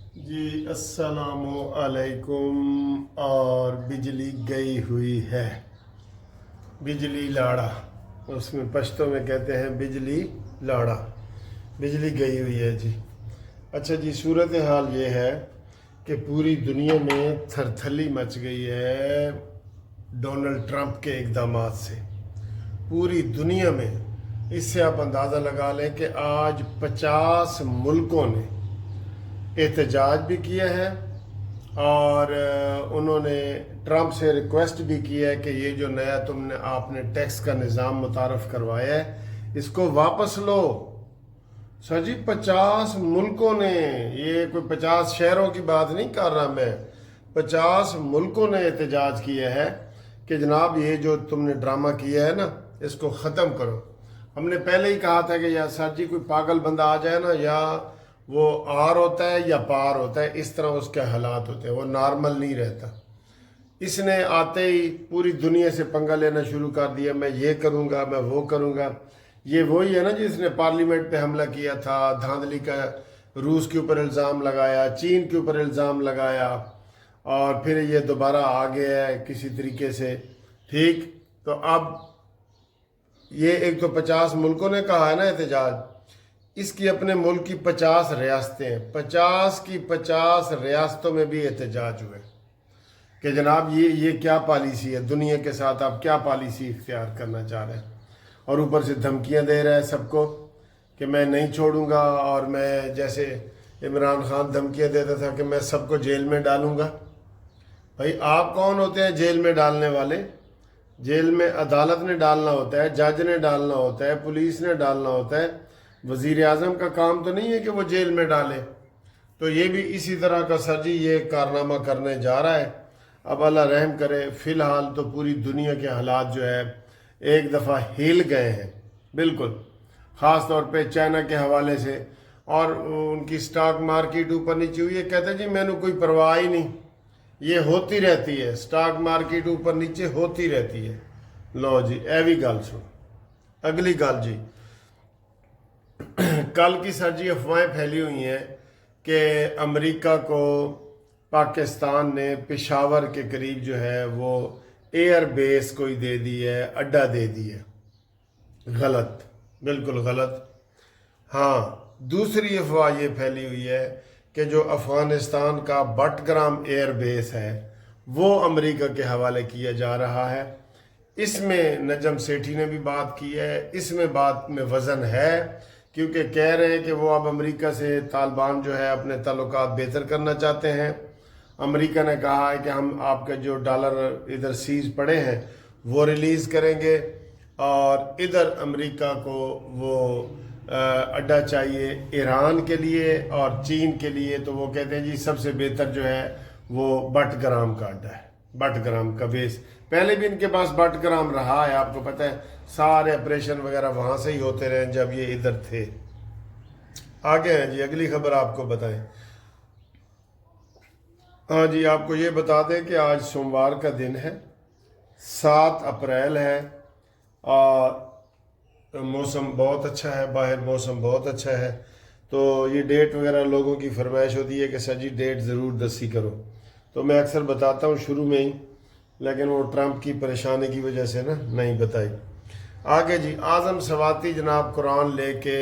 جی السلام علیکم۔ اور بجلی گئی ہوئی ہے، بجلی لاڑا، اس میں پشتوں میں کہتے ہیں بجلی لاڑا، بجلی گئی ہوئی ہے جی۔ اچھا جی، صورتحال یہ ہے کہ پوری دنیا میں تھرتھلی مچ گئی ہے ڈونلڈ ٹرمپ کے اقدامات سے، پوری دنیا میں۔ اس سے آپ اندازہ لگا لیں کہ آج 50 ملکوں نے احتجاج بھی کیا ہے، اور انہوں نے ٹرمپ سے ریکویسٹ بھی کی ہے کہ یہ جو نیا آپ نے ٹیکس کا نظام متعارف کروایا ہے اس کو واپس لو۔ سر جی 50 ملکوں نے، یہ کوئی 50 شہروں کی بات نہیں کر رہا میں، 50 ملکوں نے احتجاج کیا ہے کہ جناب یہ جو تم نے ڈرامہ کیا ہے نا اس کو ختم کرو۔ ہم نے پہلے ہی کہا تھا کہ یا سر جی کوئی پاگل بندہ آ جائے نا، یا وہ آر ہوتا ہے یا پار ہوتا ہے، اس طرح اس کے حالات ہوتے ہیں، وہ نارمل نہیں رہتا۔ اس نے آتے ہی پوری دنیا سے پنگا لینا شروع کر دیا، میں یہ کروں گا، میں وہ کروں گا۔ یہ وہی ہے نا جس نے پارلیمنٹ پہ حملہ کیا تھا، دھاندلی کا روس کے اوپر الزام لگایا، چین کے اوپر الزام لگایا، اور پھر یہ دوبارہ آ گیا ہے کسی طریقے سے، ٹھیک۔ تو اب یہ ایک تو 50 ملکوں نے کہا ہے نا احتجاج، اس کی اپنے ملک کی 50 ریاستیں ہیں، 50 کی 50 ریاستوں میں بھی احتجاج ہوئے کہ جناب یہ کیا پالیسی ہے، دنیا کے ساتھ آپ کیا پالیسی اختیار کرنا چاہ رہے ہیں، اور اوپر سے دھمکیاں دے رہا ہے سب کو کہ میں نہیں چھوڑوں گا، اور میں جیسے عمران خان دھمکیاں دیتا تھا کہ میں سب کو جیل میں ڈالوں گا۔ بھائی آپ کون ہوتے ہیں جیل میں ڈالنے والے؟ جیل میں عدالت نے ڈالنا ہوتا ہے، جج نے ڈالنا ہوتا ہے، پولیس نے ڈالنا ہوتا ہے، وزیر اعظم کا کام تو نہیں ہے کہ وہ جیل میں ڈالے۔ تو یہ بھی اسی طرح کا سر جی یہ کارنامہ کرنے جا رہا ہے۔ اب اللہ رحم کرے، فی الحال تو پوری دنیا کے حالات جو ہے ایک دفعہ ہل گئے ہیں بالکل، خاص طور پہ چائنا کے حوالے سے، اور ان کی سٹاک مارکیٹ اوپر نیچے ہوئی ہے۔ کہتے جی میں نے کوئی پرواہ ہی نہیں، یہ ہوتی رہتی ہے، سٹاک مارکیٹ اوپر نیچے ہوتی رہتی ہے۔ لو جی ایوی گل سن، اگلی گل جی، کل کی سر جی افواہیں پھیلی ہوئی ہیں کہ امریکہ کو پاکستان نے پشاور کے قریب جو ہے وہ ایئر بیس کوئی دے دی ہے، اڈا دے دی ہے۔ غلط، بالکل غلط۔ ہاں، دوسری افواہ یہ پھیلی ہوئی ہے کہ جو افغانستان کا بٹ گرام ایئر بیس ہے وہ امریکہ کے حوالے کیا جا رہا ہے۔ اس میں نجم سیٹھی نے بھی بات کی ہے، اس میں بات میں وزن ہے، کیونکہ کہہ رہے ہیں کہ وہ اب امریکہ سے طالبان جو ہے اپنے تعلقات بہتر کرنا چاہتے ہیں۔ امریکہ نے کہا ہے کہ ہم آپ کے جو ڈالر ادھر سیز پڑے ہیں وہ ریلیز کریں گے، اور ادھر امریکہ کو وہ اڈا چاہیے ایران کے لیے اور چین کے لیے، تو وہ کہتے ہیں جی سب سے بہتر جو ہے وہ بٹ گرام کا اڈا ہے، بٹ گرام کا بیس۔ پہلے بھی ان کے پاس بٹ گرام رہا ہے، آپ کو پتہ ہے سارے آپریشن وغیرہ وہاں سے ہی ہوتے رہے جب یہ ادھر تھے۔ آگے ہیں جی، اگلی خبر آپ کو بتائیں۔ ہاں جی، آپ کو یہ بتا دیں کہ آج سوموار کا دن ہے، 7 اپریل ہے، اور موسم بہت اچھا ہے، باہر موسم بہت اچھا ہے۔ تو یہ ڈیٹ وغیرہ لوگوں کی فرمائش ہوتی ہے کہ سر جی ڈیٹ ضرور دسی کرو، تو میں اکثر بتاتا ہوں شروع میں ہی، لیکن وہ ٹرمپ کی پریشانی کی وجہ سے نا نہیں بتائی۔ آگے جی، اعظم سواتی جناب قرآن لے کے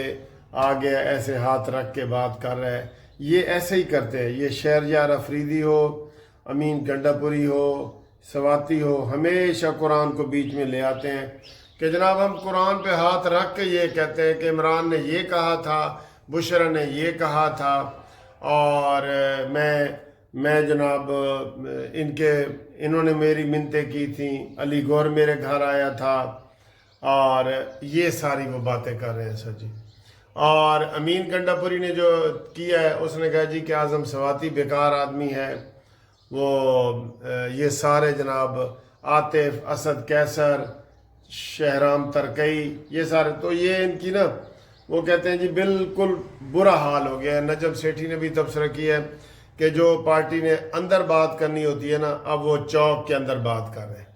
آگے ایسے ہاتھ رکھ کے بات کر رہے ہیں، یہ ایسے ہی کرتے ہیں، یہ شہریار افریدی ہو، امین گنڈا پوری ہو، سواتی ہو، ہمیشہ قرآن کو بیچ میں لے آتے ہیں کہ جناب ہم قرآن پہ ہاتھ رکھ کے یہ کہتے ہیں کہ عمران نے یہ کہا تھا، بشرا نے یہ کہا تھا، اور میں جناب انہوں نے میری منتیں کی تھیں، علی گور میرے گھر آیا تھا، اور یہ ساری وہ باتیں کر رہے ہیں سر جی۔ اور امین گنڈا پوری نے جو کیا ہے، اس نے کہا جی کہ اعظم سواتی بیکار آدمی ہے، وہ یہ سارے جناب عاطف، اسد کیسر، شہرام ترکئی، یہ سارے، تو یہ ان کی نا وہ کہتے ہیں جی بالکل برا حال ہو گیا ہے۔ نجم سیٹھی نے بھی تبصرہ کیا ہے کہ جو پارٹی نے اندر بات کرنی ہوتی ہے نا، اب وہ چوک کے اندر بات کر رہے ہیں،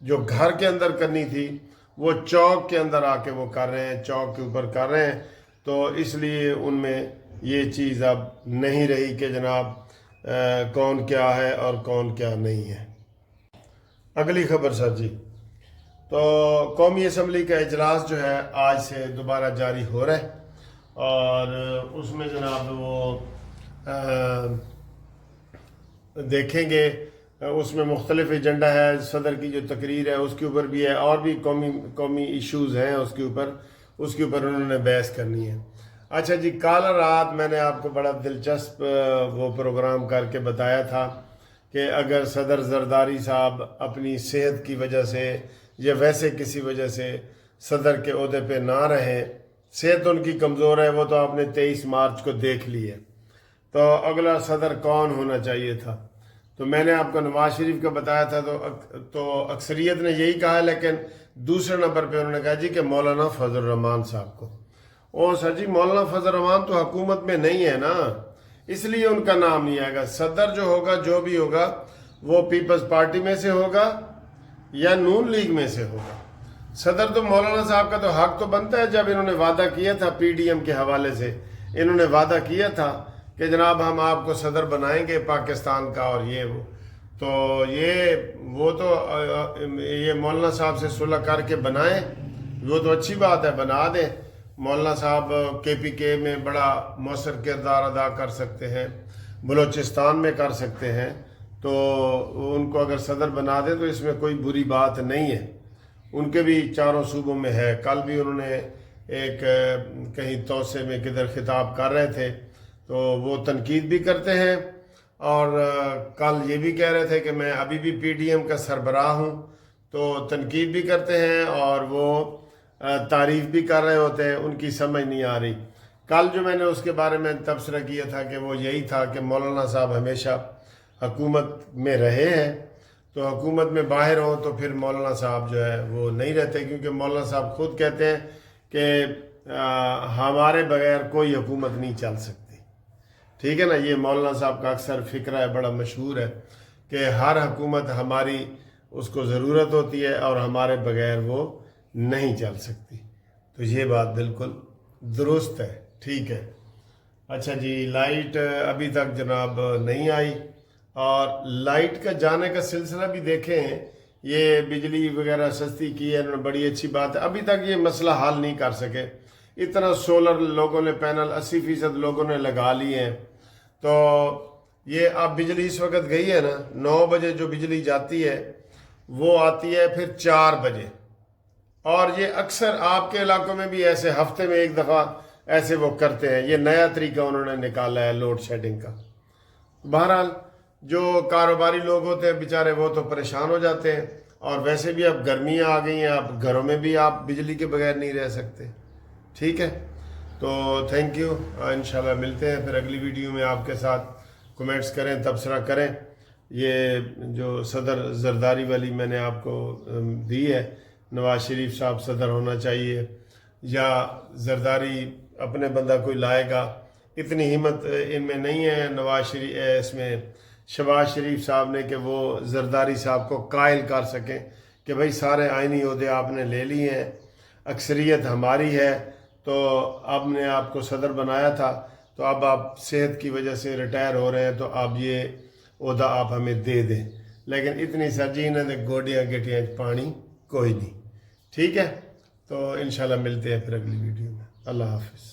جو گھر کے اندر کرنی تھی وہ چوک کے اندر آ کے وہ کر رہے ہیں، چوک کے اوپر کر رہے ہیں، تو اس لیے ان میں یہ چیز اب نہیں رہی کہ جناب کون کیا ہے اور کون کیا نہیں ہے۔ اگلی خبر سر جی، تو قومی اسمبلی کا اجلاس جو ہے آج سے دوبارہ جاری ہو رہا ہے، اور اس میں جناب وہ دیکھیں گے، اس میں مختلف ایجنڈا ہے۔ صدر کی جو تقریر ہے اس کے اوپر بھی ہے، اور بھی قومی ایشوز ہیں اس کے اوپر انہوں نے بحث کرنی ہے۔ اچھا جی، کل رات میں نے آپ کو بڑا دلچسپ وہ پروگرام کر کے بتایا تھا کہ اگر صدر زرداری صاحب اپنی صحت کی وجہ سے یا ویسے کسی وجہ سے صدر کے عہدے پہ نہ رہیں، صحت ان کی کمزور ہے، وہ تو آپ نے 23 مارچ کو دیکھ لی ہے، تو اگلا صدر کون ہونا چاہیے تھا؟ تو میں نے آپ کو نواز شریف کا بتایا تھا، تو اکثریت نے یہی کہا، لیکن دوسرے نمبر پہ انہوں نے کہا جی کہ مولانا فضل الرحمان صاحب کو۔ او سر جی، مولانا فضل الرحمان تو حکومت میں نہیں ہے نا، اس لیے ان کا نام نہیں آئے گا۔ صدر جو ہوگا، جو بھی ہوگا، وہ پیپلز پارٹی میں سے ہوگا یا نون لیگ میں سے ہوگا۔ صدر تو مولانا صاحب کا تو حق تو بنتا ہے، جب انہوں نے وعدہ کیا تھا پی ڈی ایم کے حوالے سے، انہوں نے وعدہ کیا تھا کہ جناب ہم آپ کو صدر بنائیں گے پاکستان کا، اور یہ وہ تو یہ مولانا صاحب سے صلح کر کے بنائیں، وہ تو اچھی بات ہے، بنا دیں۔ مولانا صاحب کے پی کے میں بڑا مؤثر کردار ادا کر سکتے ہیں، بلوچستان میں کر سکتے ہیں، تو ان کو اگر صدر بنا دیں تو اس میں کوئی بری بات نہیں ہے۔ ان کے بھی چاروں صوبوں میں ہے۔ کل بھی انہوں نے ایک کہیں توسے میں کدھر خطاب کر رہے تھے، تو وہ تنقید بھی کرتے ہیں، اور کل یہ بھی کہہ رہے تھے کہ میں ابھی بھی پی ڈی ایم کا سربراہ ہوں، تو تنقید بھی کرتے ہیں اور وہ تعریف بھی کر رہے ہوتے ہیں، ان کی سمجھ نہیں آ رہی۔ کل جو میں نے اس کے بارے میں تبصرہ کیا تھا کہ وہ یہی تھا کہ مولانا صاحب ہمیشہ حکومت میں رہے ہیں، تو حکومت میں باہر ہوں تو پھر مولانا صاحب جو ہے وہ نہیں رہتے، کیونکہ مولانا صاحب خود کہتے ہیں کہ ہمارے بغیر کوئی حکومت نہیں چل سکتی۔ ٹھیک ہے نا، یہ مولانا صاحب کا اکثر فکرہ ہے، بڑا مشہور ہے کہ ہر حکومت ہماری اس کو ضرورت ہوتی ہے اور ہمارے بغیر وہ نہیں چل سکتی۔ تو یہ بات بالکل درست ہے، ٹھیک ہے۔ اچھا جی، لائٹ ابھی تک جناب نہیں آئی، اور لائٹ کا جانے کا سلسلہ بھی دیکھیں، یہ بجلی وغیرہ سستی کی ہے انہوں نے، بڑی اچھی بات ہے، ابھی تک یہ مسئلہ حل نہیں کر سکے۔ اتنا سولر لوگوں نے پینل 80% لوگوں نے لگا لی ہیں، تو یہ اب بجلی اس وقت گئی ہے نا، 9 بجے جو بجلی جاتی ہے وہ آتی ہے پھر 4 بجے، اور یہ اکثر آپ کے علاقوں میں بھی ایسے ہفتے میں ایک دفعہ ایسے وہ کرتے ہیں۔ یہ نیا طریقہ انہوں نے نکالا ہے لوڈ شیڈنگ کا۔ بہرحال جو کاروباری لوگ ہوتے ہیں بیچارے، وہ تو پریشان ہو جاتے ہیں، اور ویسے بھی اب گرمیاں آ گئی ہیں، اب گھروں میں بھی آپ بجلی کے بغیر نہیں رہ سکتے۔ ٹھیک ہے، تو تھینک یو، انشاءاللہ ملتے ہیں پھر اگلی ویڈیو میں۔ آپ کے ساتھ کمنٹس کریں، تبصرہ کریں۔ یہ جو صدر زرداری والی میں نے آپ کو دی ہے، نواز شریف صاحب صدر ہونا چاہیے یا زرداری اپنے بندہ کوئی لائے گا، اتنی ہمت ان میں نہیں ہے نواز شریف اس میں شہباز شریف صاحب نے کہ وہ زرداری صاحب کو قائل کر سکیں کہ بھائی سارے آئینی عہدے آپ نے لے لیے ہیں، اکثریت ہماری ہے، تو اب نے آپ کو صدر بنایا تھا، تو اب آپ صحت کی وجہ سے ریٹائر ہو رہے ہیں، تو اب یہ عہدہ آپ ہمیں دے دیں۔ لیکن اتنی سرجی نے گوڈیاں گٹیاں پانی کوئی نہیں۔ ٹھیک ہے، تو انشاءاللہ ملتے ہیں پھر اگلی ویڈیو میں۔ اللہ حافظ۔